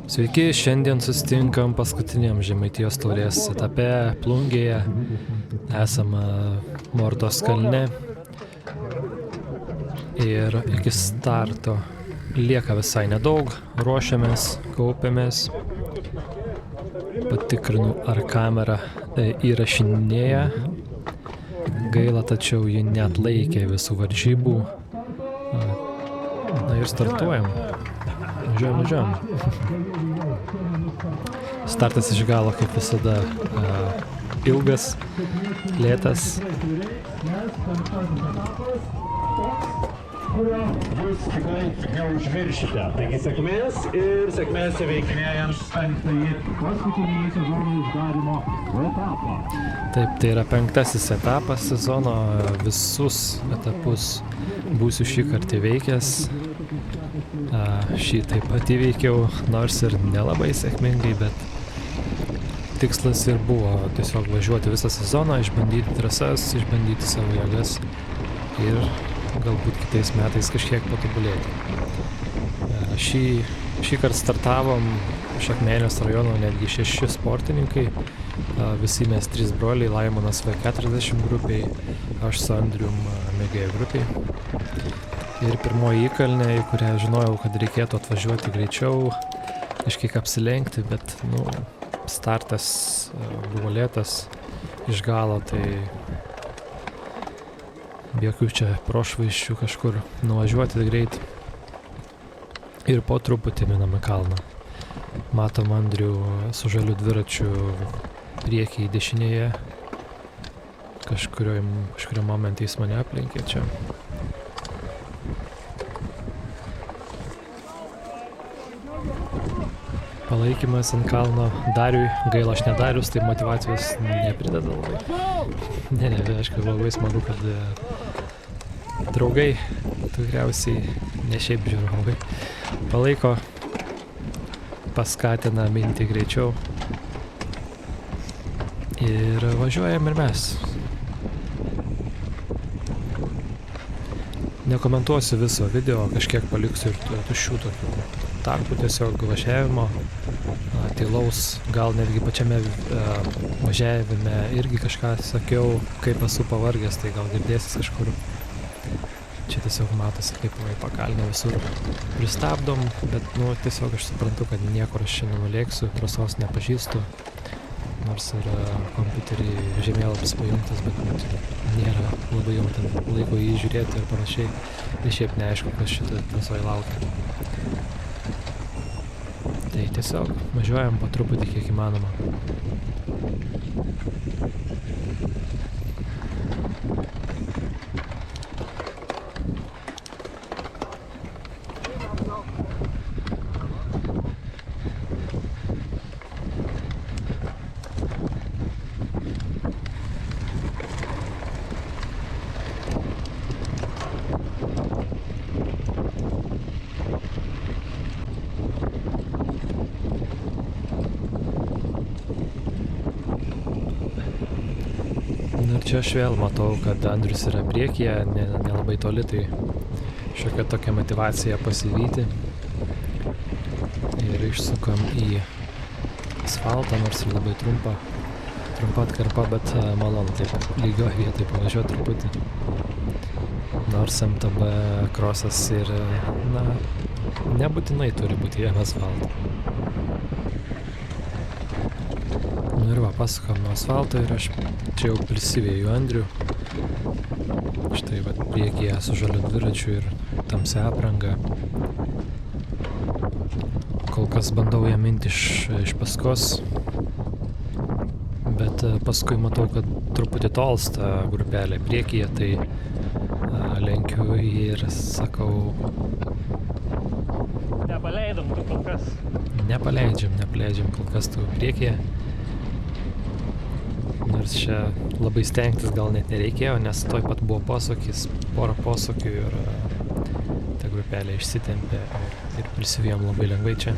Sveiki, šiandien susitinkam paskutiniam Žemaitijos taurės etape Plungėje. Esame Mortos kalne ir iki starto lieka visai nedaug. Ruošiamės, kaupiamės. Patikrinu, ar kamera įrašinėja. Gaila, tačiau ji neatlaikė visų varžybų. Na ir startuojam. Važiuojam. Startas iš galo, kaip visada, ilgas, lėtas. Jūs tikrai neužmiršite. Taigi sėkmės ir sėkmės įveikinėjant penktąjį paskutinį sezono uždarimo etapą. Taip, tai yra 5. etapas sezono. Visus etapus būsiu šį kartą įveikęs. Šį taip pat įveikiau, nors ir nelabai sėkmingai, bet tikslas ir buvo tiesiog važiuoti visą sezoną, išbandyti trasas, išbandyti savo jėgas ir galbūt kitais metais kažkiek patobulėti. Šį kartą startavom iš Akmenės rajono netgi 6 sportininkai. Visi mes 3 broliai, Laimonas V40 grupiai, aš su Andrium mėgėjų grupiai. Ir pirmoji įkalnė, į kurią žinojau, kad reikėtų atvažiuoti greičiau, kažkiek apsilenkti, bet startas buvo lėtas iš galo, tai be jokių čia prošvaisčių kažkur nuvažiuoti greit. Ir po truputį miname kalną. Matom Andrių su žaliu dviračiu priekyje dešinėje. Kažkurio momente jis mane aplenkė čia. Palaikymas ant kalno Dariui. Gaila, aš ne Darius, tai motyvacijos neprideda labai. Ne, aišku, labai smagu, kad draugai, tikriausiai ne šiaip žiūrovai, palaiko, paskatina minti greičiau. Ir važiuojam ir mes. Nekomentuosiu viso video, kažkiek paliksiu ir tuščių tokių tarpų tiesiog važiavimo, tylaus, gal netgi pačiame važiavime irgi kažką sakiau, kaip esu pavargęs, tai gal girdėsis kažkur. Čia tiesiog matosi, kaip pakalnė visur pristabdom, bet tiesiog aš suprantu, kad niekur aš čia nenulėksiu, trasos nepažįstu, nors ir kompiuterį žemėlapis pajungtas, bet nėra labai jau ten laiko jį žiūrėti ir panašiai. Tai šiaip neaišku, kas šitą trasoje laukia. Tai tiesiog važiuojam po truputį kiek įmanoma. Čia aš vėl matau, kad Andrius yra priekyje, nelabai toli, tai šiokia tokia motyvacija pasivyti. Ir išsukam į asfaltą, nors ir labai trumpa atkarpa, bet malonu taip lygio vietoj pavažiuoti truputį. Nors MTB krosas ir, nebūtinai turi būti jame asfalto. Ir pasukam nuo asfalto ir aš čia jau prisivėju Andrių. Štai priekyje su žaliu dviračiu ir tamsia apranga. Kol kas bandau ją minti iš paskos, bet paskui matau, kad truputį tolsta grupelė priekyje, tai lenkiu ir sakau... Nepaleidom tu kol kas. Nepaleidžiam kol kas tu priekyje. Nors čia labai stengtis gal net nereikėjo, nes toj pat buvo posūkis, porą posūkių ir ta grupelė išsitempė ir prisivijom labai lengvai čia.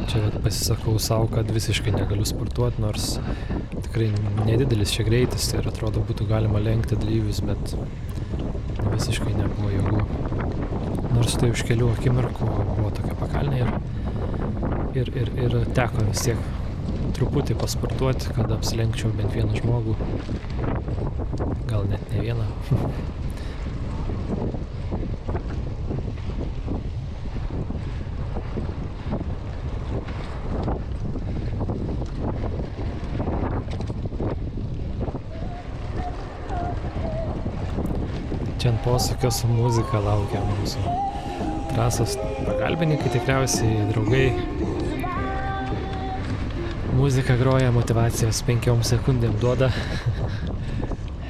Čia vat pasisakau savo, kad visiškai negaliu sportuoti, nors tikrai nedidelis čia greitis ir atrodo būtų galima lenkti dalyvius, bet visiškai nebuvo jėgų. Nors tai už kelių akimirkų buvo tokia pakalnė ir teko vis tiek truputį pasportuoti, kad apsilenkčiau bent vieną žmogų. Gal net ne vieną. Čia ant posūkio su muzika laukia mūsų trasos pagalbininkai, tikriausiai draugai. Muzika groja, motyvacijos 5 sekundėm duoda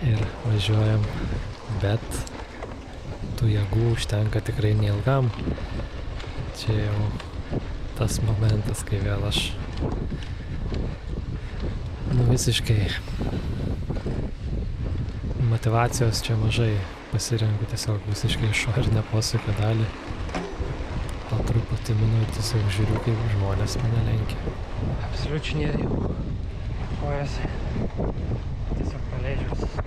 ir važiuojam, bet tų jėgų užtenka tikrai neilgam. Čia jau tas momentas, kai vėl aš visiškai motyvacijos čia mažai, pasirenku tiesiog visiškai išorinę posūkio dalį. Po truputį minu ir tiesiog žiūriu, kaip žmonės mane lenkia. Apsliučinėju kojas, tiesiog paleidžiu visus.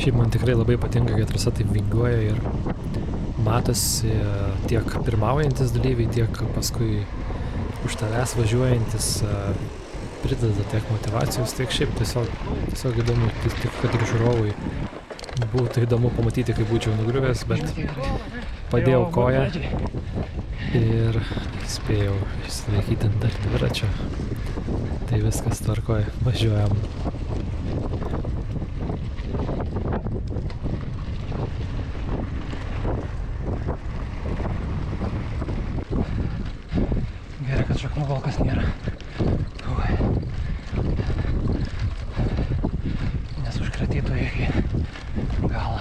Šiaip man tikrai labai patinka, kad trasa taip vingiuoja ir matosi tiek pirmaujantis dalyviai, tiek paskui už tavęs važiuojantis prideda tiek motyvacijos, tiek šiaip tiesiog įdomu, tik kad ir žiūrovui būtų įdomu pamatyti, kaip būčiau nugriuvęs, bet padėjau koją ir spėjau išsilaikyti ant dviračio. Tai viskas tvarkoj, važiuojam. Gerai, kad šaknų volkas nėra. Nes užkratytų iki galo.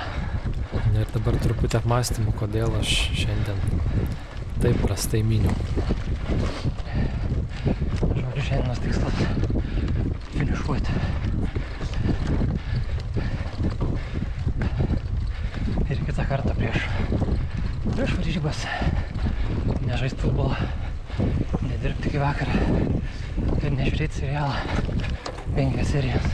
Ir dabar truputį apmąstymų, kodėl aš šiandien taip prastai myniau. Žodžiu, šiandienos tikslas finišuoti. Ir kitą kartą prieš varžybas nežaist futbolą, nedirbti iki vakarą ir nežiūrėti serialą 5 serijas.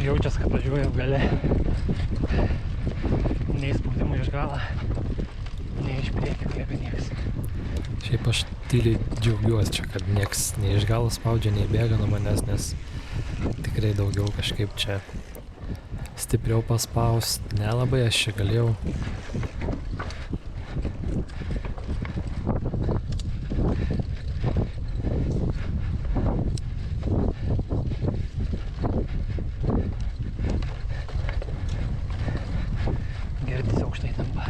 Jaučias, kad važiuoju gale. Nei spaudimų iš galą, nei iš priekio lieka niekas. Šiaip aš tyliai džiaugiuosi čia, kad nieks nei iš galo spaudžia, nei bėga nuo manęs, nes tikrai daugiau kažkaip čia stipriau paspaust. Nelabai aš čia galėjau. Girdisi aukštai tampa.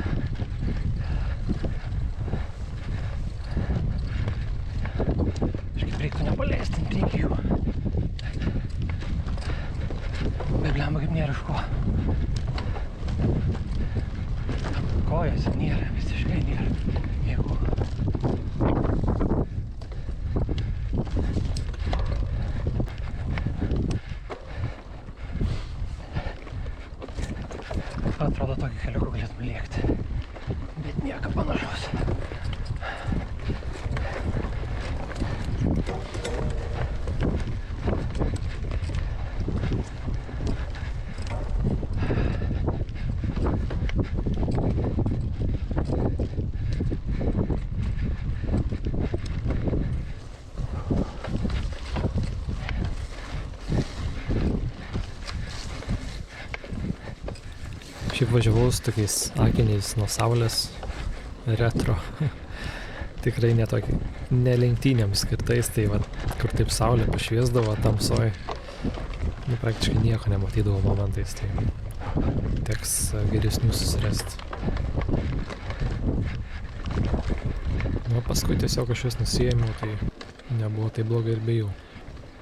Kažkaip reiktų nepaleisti ant priekį jų. Bet blemba kaip nėra iš ko. Kojose nėra, visiškai nėra jėgų. Atrodo, tokį keliuką galėtume lėkti, bet nieko panašaus. važiavau su tokiais akiniais nuo saulės retro. Tikrai ne lenktynėms skirtais, tai va, kur taip saulė pašviesdavo tamsoj. Nu, praktiškai nieko nematydavau momentais, tai teks geresnių susirasti. Nu, paskui tiesiog aš jas nusiėmiau, tai nebuvo taip blogai ir be jų.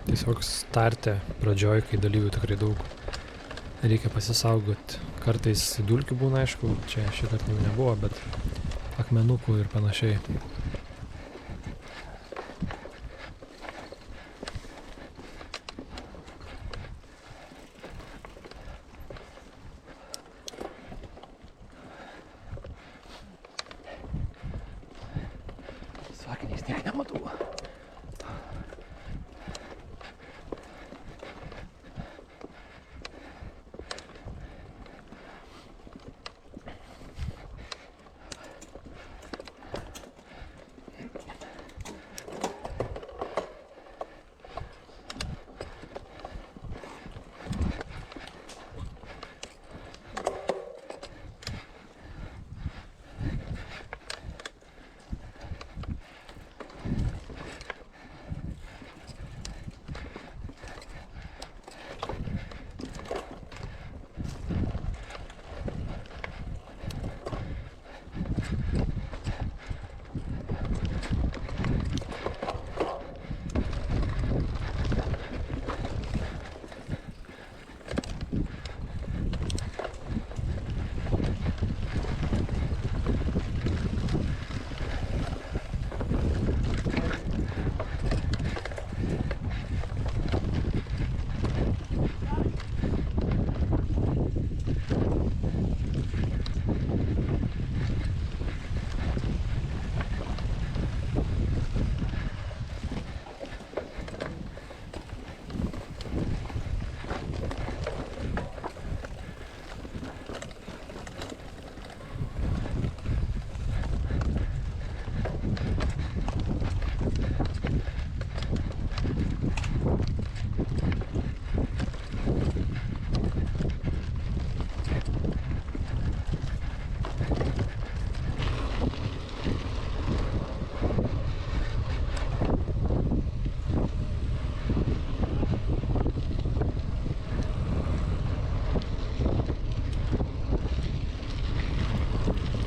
Tiesiog starte pradžioj, kai dalyvių tikrai daug, reikia pasisaugoti. Kartais dulkių būna, aišku, čia šį kartą jų nebuvo, bet akmenukų ir panašiai. Su akiniais niek nematau.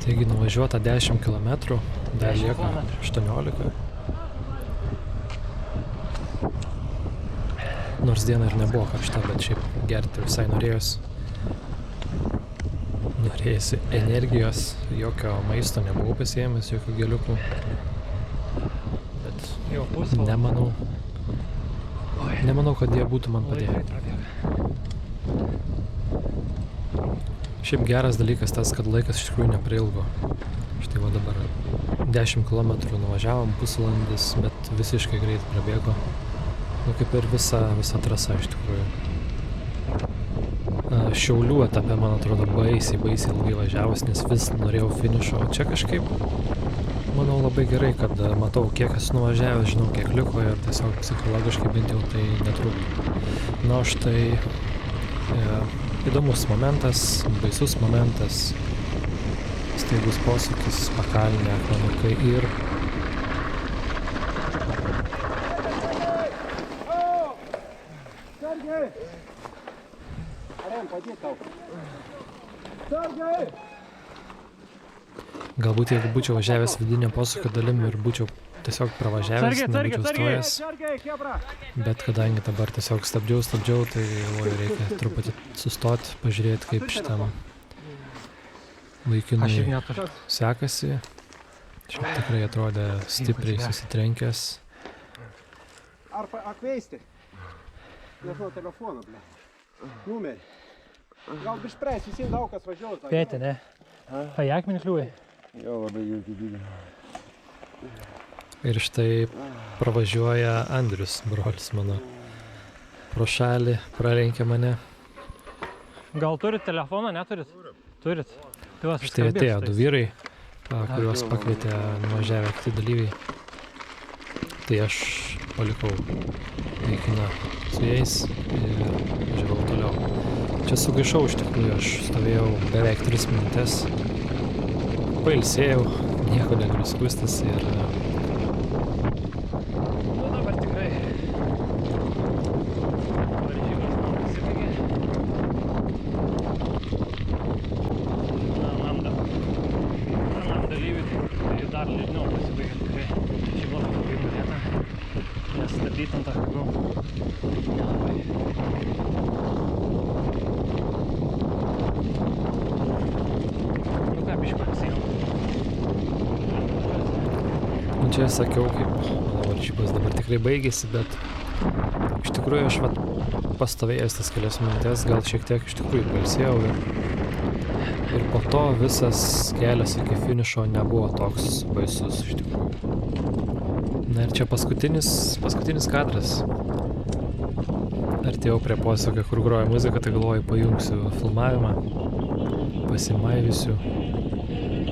Taigi nuvažiuota 10 km, dar lieka 18. Nors diena ir nebuvo karšta, bet šiaip gerti visai norėjosi. Norėjosi energijos, jokio maisto nebuvau pasiėmęs, jokių gėliukų. Bet nemanau, kad jie būtų man padėję. Šiaip geras dalykas tas, kad laikas iš tikrųjų neprailgo. Štai va dabar 10 km nuvažiavom, pusvalandis, bet visiškai greit prabėgo. Nu kaip ir visa trasa iš tikrųjų. Šiaulių etape, man atrodo, baisiai ilgai važiavus, nes vis norėjau finišo. Čia kažkaip, manau, labai gerai, kad matau, kiek esu nuvažiavęs, žinau, kiek liko ir tiesiog psichologiškai bent jau tai netrūktų. Na, štai įdomus momentas, baisus momentas, staigus posūkis, pakalnė, akmenukai ir galbūt jeigu būčiau važiavęs vidinio posūkio dalim ir būčiau tiesiog pravažiavęs, nebūčiau stojęs, bet kadangi dabar tiesiog stabdžiau, tai reikia truputį sustoti, pažiūrėti, kaip šitam vaikinui sekasi. Šiaip tikrai atrodė stipriai susitrenkęs. Ar pakviesti? Nežinau telefoną, ble. Numerį. Gal bišpres, visi daug kas važiuoja. Pėti, ne? Tai akmenį kliūvai? Jo, labai jaukiai didelį. Ir štai pravažiuoja Andrius, brolis mano. Pro šalį pralenkė mane. Gal turit telefoną, neturit? Turit. Štai atėjo du vyrai, kuriuos pakvietė nuvažiavę kiti dalyviai. Tai aš palikau vaikiną su jais ir važiavau toliau. Čia sugaišau iš tikrųjų, aš stovėjau beveik 3 minutės, pailsėjau, nieko negaliu skųstis ir Nu dabar tikrai varžybos man pasibaigė. Anam dalyviui tai dar liūdniau pasibaigė tikrai. Čia buvo labai norėta, nes stabdyti ant akmenų nelabai. Nu ką, biškį pasijom. nu, čia sakiau, kaip mano varžybos dabar tikrai baigėsi, bet iš tikrųjų aš pastovėjęs tas kelias minutės, gal šiek tiek iš tikrųjų pailsėjau ir po to visas kelias iki finišo nebuvo toks baisus iš tikrųjų. Na ir čia paskutinis kadras. Artėjau prie posūkio, kur groja muzika, tai galvoju, pajungsiu filmavimą, pasimaivysiu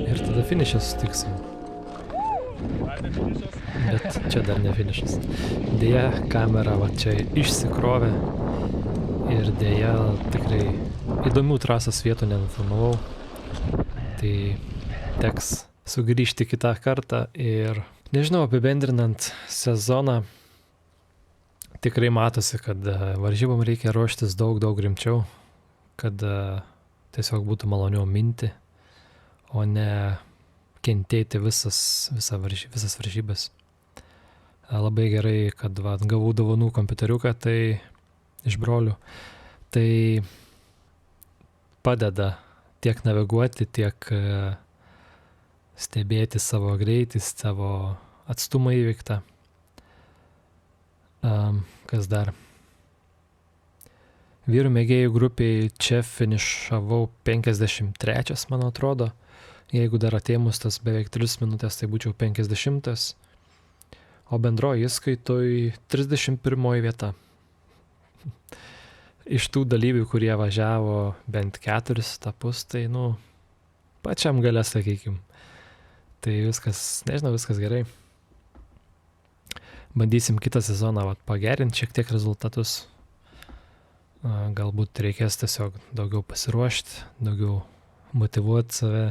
ir tada finišą sutiksim. Bet čia dar ne finišas. Deja, kamera va čia išsikrovė ir deja tikrai įdomių trasos vietų nenufilmavau. Tai teks sugrįžti kitą kartą ir nežinau, apibendrinant sezoną, tikrai matosi, kad varžybom reikia ruoštis daug rimčiau, kad tiesiog būtų maloniau minti, o ne kentėti visas varžybas. Labai gerai, kad gavau dovanų kompiuteriuką, tai iš brolių. Tai padeda tiek naviguoti, tiek stebėti savo greitį, savo atstumą įveiktą. Kas dar? Vyrų mėgėjų grupiai čia finišavau 53, man atrodo. Jeigu dar atėmus tas beveik 3 minutės, tai būčiau 50. O bendroji įskaitoj 31 vieta. Iš tų dalyvių, kurie važiavo bent 4 etapus, tai pačiam gale, sakykim. Tai viskas gerai. Bandysim kitą sezoną pagerinti šiek tiek rezultatus. Galbūt reikės tiesiog daugiau pasiruošti, daugiau motyvuoti save,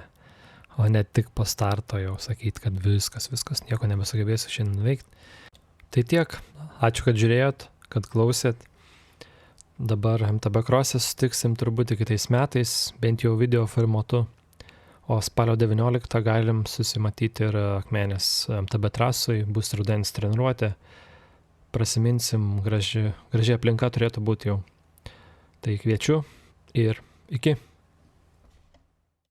o ne tik po starto jau sakyti, kad viskas, nieko nebesugebėsiu šiandien veikti. Tai tiek. Ačiū, kad žiūrėjot, kad klausėt. Dabar MTB Cross'e sutiksim turbūt kitais metais, bent jau video formatu. O spalio 19 galim susimatyti ir Akmenės MTB trasoj, bus rudens treniruotė. Prasiminsim, graži aplinka turėtų būti jau. Tai kviečiu ir iki.